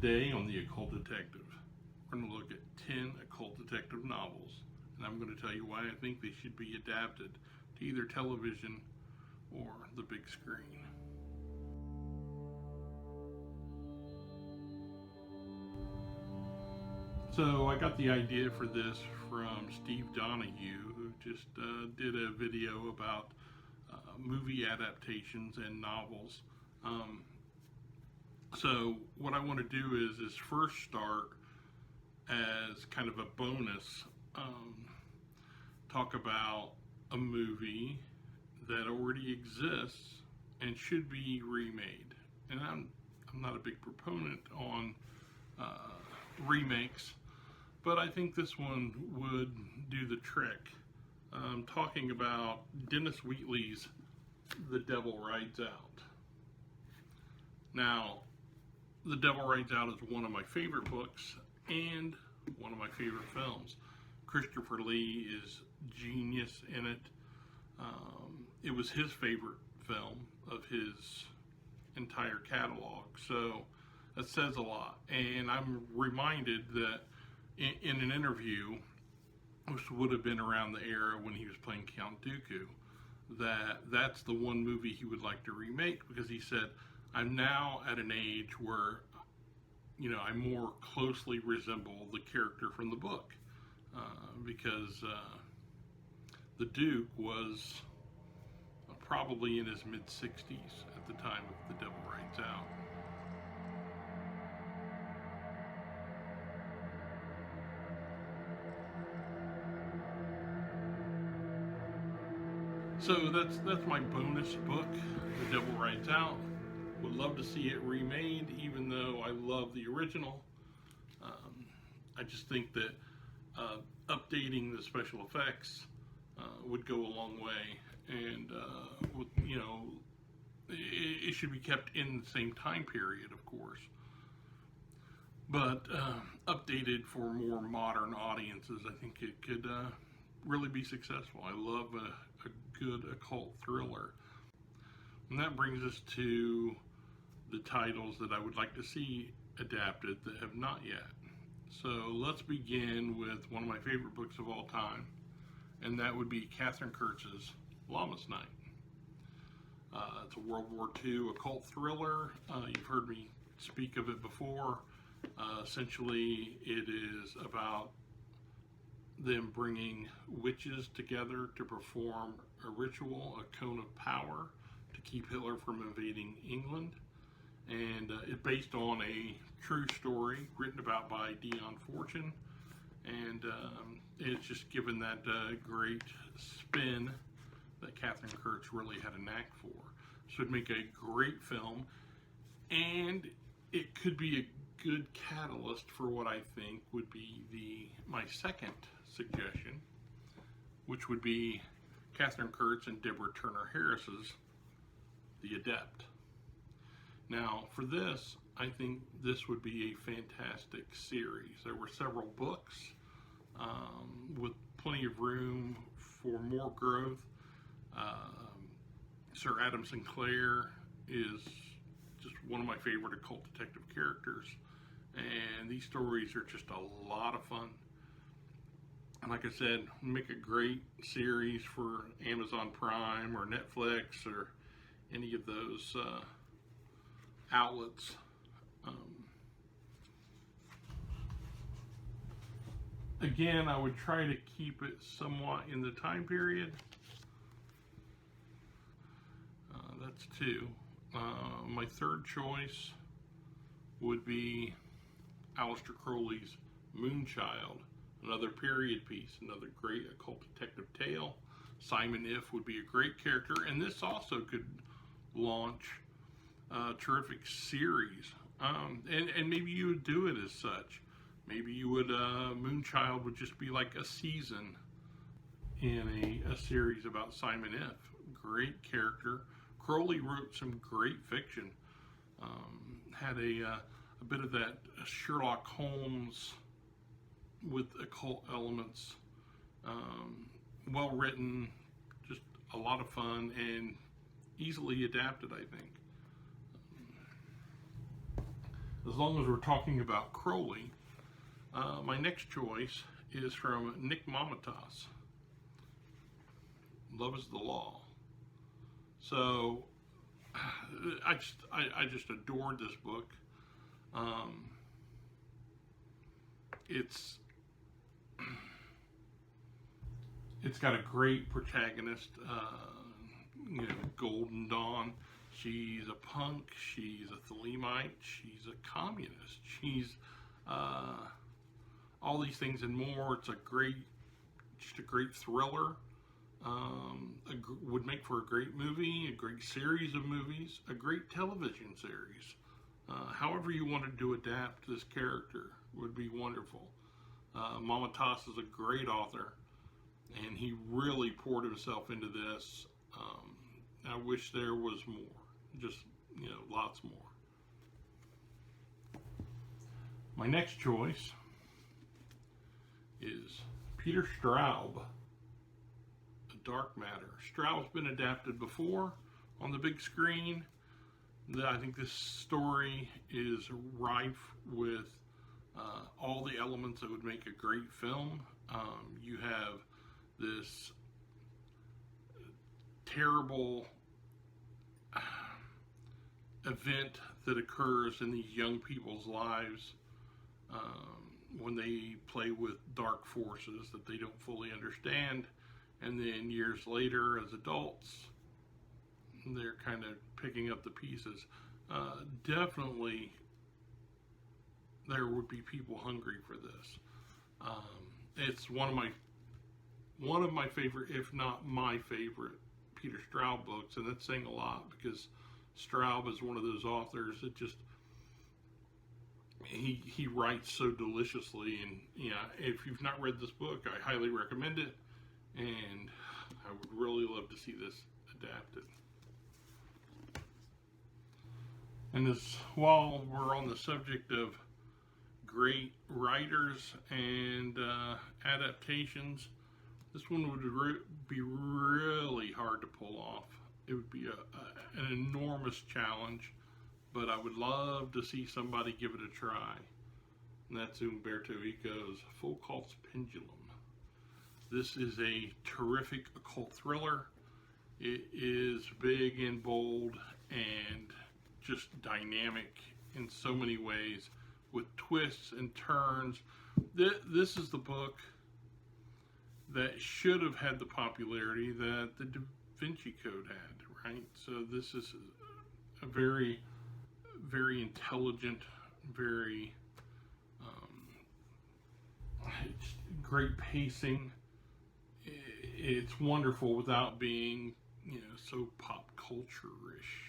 Today on the Occult Detective, we're going to look at 10 occult detective novels, and I'm going to tell you why I think they should be adapted to either television or the big screen. So I got the idea for this from Steve Donoghue, who just did a video about movie adaptations and novels. So what I want to do is first start as kind of a bonus, talk about a movie that already exists and should be remade. And I'm not a big proponent on remakes, but I think this one would do the trick. Talking about Dennis Wheatley's The Devil Rides Out. Now, The Devil Rides Out is one of my favorite books and one of my favorite films. Christopher Lee is genius in it. It was his favorite film of his entire catalog, so that says a lot. And I'm reminded that in an interview, which would have been around the era when he was playing Count Dooku, that's the one movie he would like to remake, because he said, I'm now at an age where, I more closely resemble the character from the book, because the Duke was probably in his mid-60s at the time of The Devil Rides Out. So that's my bonus book, The Devil Rides Out. Would love to see it remade, even though I love the original. I just think that updating the special effects would go a long way, and it should be kept in the same time period, of course, but updated for more modern audiences. I think it could really be successful. I love a good occult thriller. And that brings us to the titles that I would like to see adapted that have not yet. So let's begin with one of my favorite books of all time, and that would be Katherine Kurtz's Lammas Night. It's a World War II occult thriller. You've heard me speak of it before. Essentially, it is about them bringing witches together to perform a ritual, a cone of power, to keep Hitler from invading England. And it's based on a true story written about by Dion Fortune, and it's just given that great spin that Katherine Kurtz really had a knack for. So it'd make a great film, and it could be a good catalyst for what I think would be my second suggestion, which would be Katherine Kurtz and Deborah Turner Harris's The Adept. Now, for this, I think this would be a fantastic series. There were several books with plenty of room for more growth. Sir Adam Sinclair is just one of my favorite occult detective characters, and these stories are just a lot of fun. And like I said, make a great series for Amazon Prime or Netflix or any of those outlets. Again, I would try to keep it somewhat in the time period. That's two. My third choice would be Aleister Crowley's Moonchild, another period piece, another great occult detective tale. Simon If would be a great character, and this also could launch a terrific series. And maybe you would do it as such. Maybe you would, Moonchild would just be like a season in a series about Simon If. Great character. Crowley wrote some great fiction. Had a bit of that Sherlock Holmes with occult elements. Well written, just a lot of fun, and easily adapted, I think. as long as we're talking about Crowley, my next choice is from Nick Momatas. Love is the Law. So I just adored this book. It's got a great protagonist, Golden Dawn. She's a punk, she's a Thelemite, she's a communist, she's all these things and more. It's just a great thriller. Would make for a great movie, a great series of movies, a great television series. However you wanted to adapt this character would be wonderful. Momatas is a great author, and he really poured himself into this. I wish there was more, just, lots more. My next choice is Peter Straub, A Dark Matter. Straub's been adapted before on the big screen. I think this story is rife with all the elements that would make a great film. You have this terrible event that occurs in these young people's lives when they play with dark forces that they don't fully understand, and then years later as adults they're kind of picking up the pieces. Definitely there would be people hungry for this. It's one of my favorite, if not my favorite, Peter Straub books, and that's saying a lot because Straub is one of those authors that just he writes so deliciously, and if you've not read this book, I highly recommend it, and I would really love to see this adapted. And while we're on the subject of great writers and adaptations, this one would be really hard to pull off. It would be an enormous challenge, but I would love to see somebody give it a try. And that's Umberto Eco's Foucault's Pendulum. This is a terrific occult thriller. It is big and bold and just dynamic in so many ways, with twists and turns. This is the book that should have had the popularity that the Da Vinci Code had, right? So this is a very, very intelligent, very great pacing. It's wonderful without being, so pop culture-ish.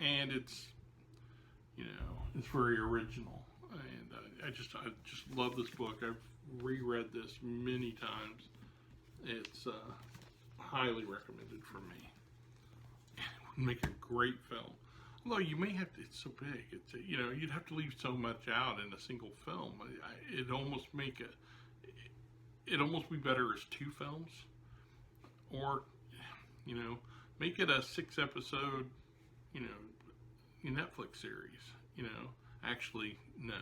And it's, it's very original. And I just love this book. I've reread this many times. It's highly recommended for me. It would make a great film. Although you may have to, it's so big. It's you'd have to leave so much out in a single film. It'd almost be better as two films, or make it a 6-episode, Netflix series. Actually, no.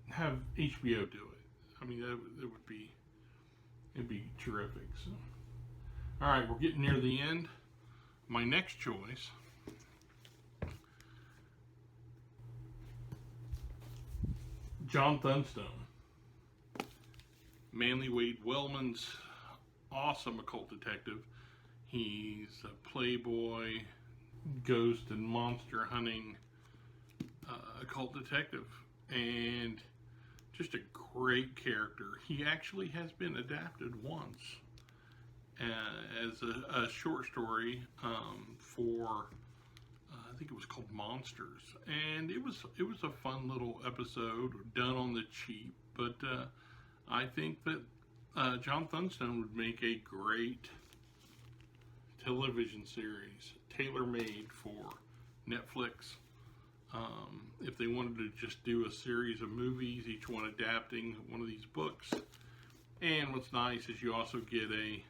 Have HBO do it. I mean, it'd be terrific. So, all right, we're getting near the end. My next choice John Thunstone, Manly Wade Wellman's awesome occult detective. He's a Playboy, ghost and monster hunting occult detective, and just a great character. He actually has been adapted once as a short story for I think it was called Monsters, and it was a fun little episode done on the cheap, but I think that John Thunstone would make a great television series, tailor-made for Netflix. If they wanted to just do a series of movies, each one adapting one of these books. And what's nice is you also get a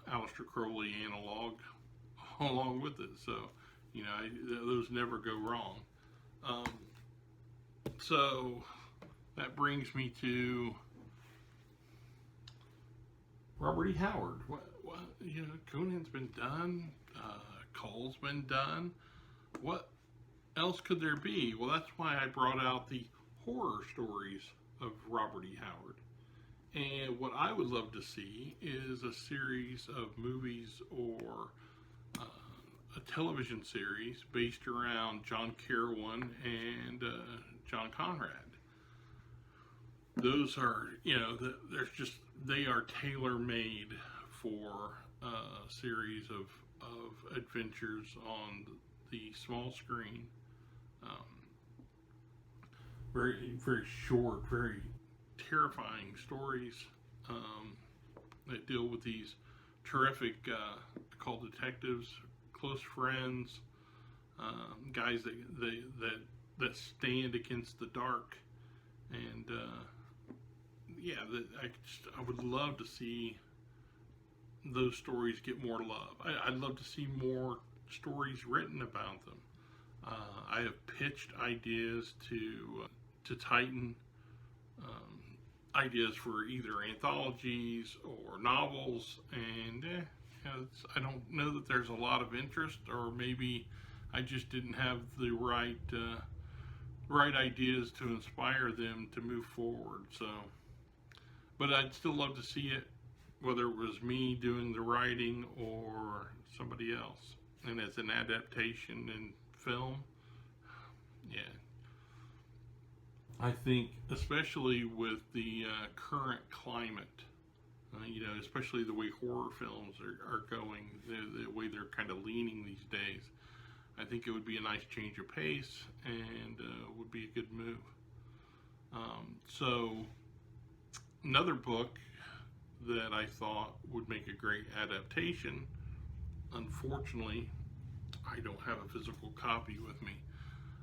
Aleister Crowley analog along with it. So, Those never go wrong. So that brings me to Robert E. Howard. Conan's been done. Cole's been done. What else could there be? Well, that's why I brought out the horror stories of Robert E. Howard. And what I would love to see is a series of movies or a television series based around John Carrowan and John Conrad. Those are, they are tailor-made for a series of adventures on the small screen. Very, very short, very terrifying stories that deal with these terrific occult detectives, close friends, guys that stand against the dark, and I would love to see those stories get more love. I'd love to see more stories written about them. I have pitched ideas to Titan, ideas for either anthologies or novels, and I don't know that there's a lot of interest, or maybe I just didn't have the right ideas to inspire them to move forward. So, but I'd still love to see it, whether it was me doing the writing or somebody else. And as an adaptation in film, yeah. I think, especially with the current climate, especially the way horror films are going, the way they're kind of leaning these days, I think it would be a nice change of pace and would be a good move. So, another book that I thought would make a great adaptation, unfortunately, I don't have a physical copy with me,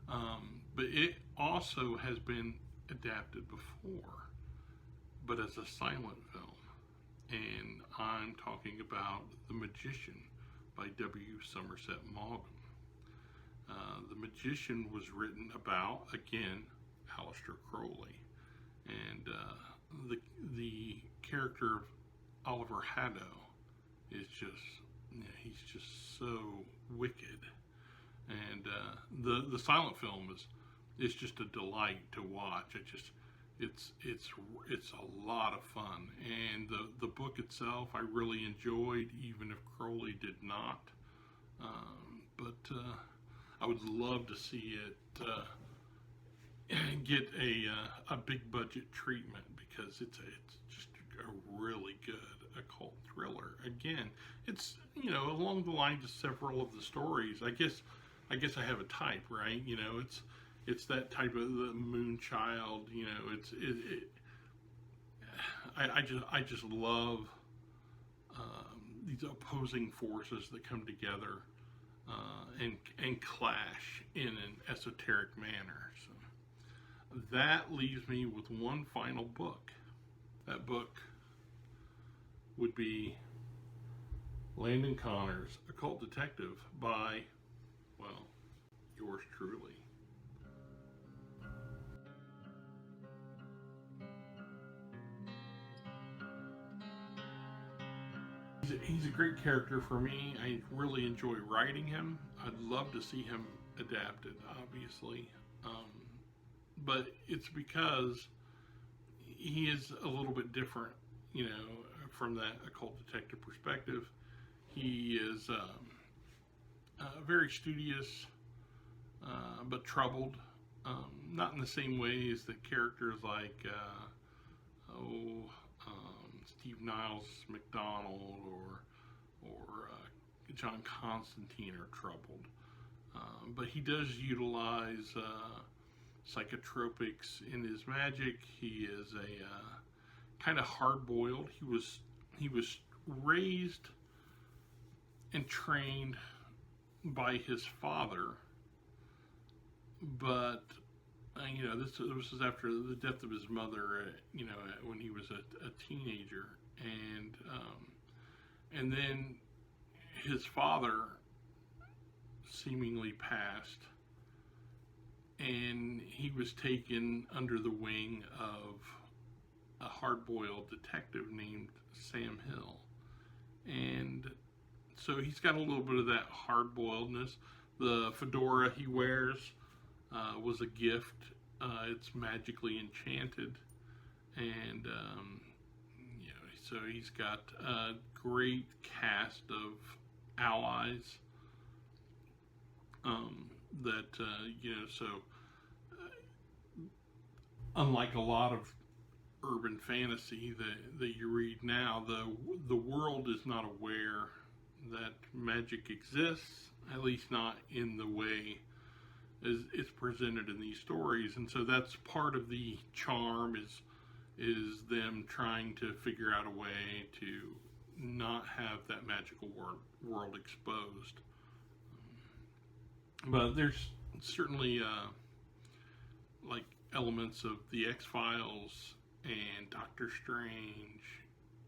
but it also has been adapted before, but as a silent film, and I'm talking about The Magician by W. Somerset Maugham. The Magician was written about, again, Aleister Crowley, and the character of Oliver Haddo is he's just so wicked, and the silent film is just a delight to watch. It's a lot of fun, and the book itself I really enjoyed, even if Crowley did not. But I would love to see it get a big budget treatment, because it's just a really good occult thriller. Again, it's along the lines of several of the stories. I guess I have a type, right? It's that type of the Moonchild. I just love these opposing forces that come together and clash in an esoteric manner. So that leaves me with one final book. That book would be Landon Connor's Occult Detective by, well, yours truly. He's a great character for me. I really enjoy writing him. I'd love to see him adapted, obviously. But it's because he is a little bit different, from that occult detective perspective. He is very studious, but troubled. Not in the same way as the characters like Steve Niles McDonald or John Constantine are troubled. But he does utilize psychotropics in his magic. He is a kind of hard-boiled. He was raised and trained by his father, but this was after the death of his mother. When he was a teenager, and then his father seemingly passed, and he was taken under the wing of a hard-boiled detective named Sam Hill. And so he's got a little bit of that hard-boiledness. The fedora he wears was a gift. It's magically enchanted, and so he's got a great cast of allies. Unlike a lot of urban fantasy that you read now, the world is not aware that magic exists, at least not in the way as it's presented in these stories. And so that's part of the charm, is them trying to figure out a way to not have that magical world exposed. But there's certainly like elements of the X-Files and Doctor Strange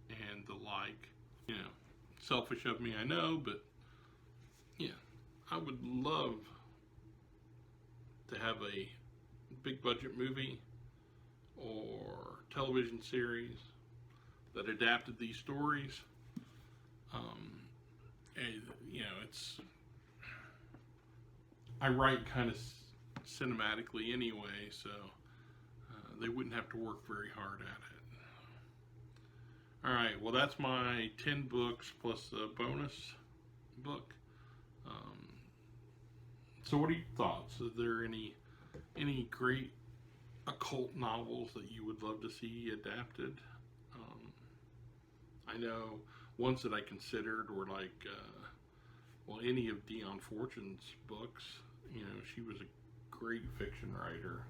and the like. Selfish of me, I know, but yeah, I would love to have a big budget movie or television series that adapted these stories. I write kind of cinematically anyway, so they wouldn't have to work very hard at it. Alright, well, that's my 10 books plus a bonus book. So what are your thoughts? Is there any great occult novels that you would love to see adapted? I know ones that I considered were like, any of Dion Fortune's books. She was a great fiction writer.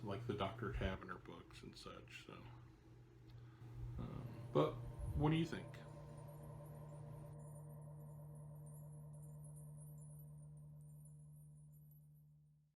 Like the Dr. Tavener books and such. So, but what do you think?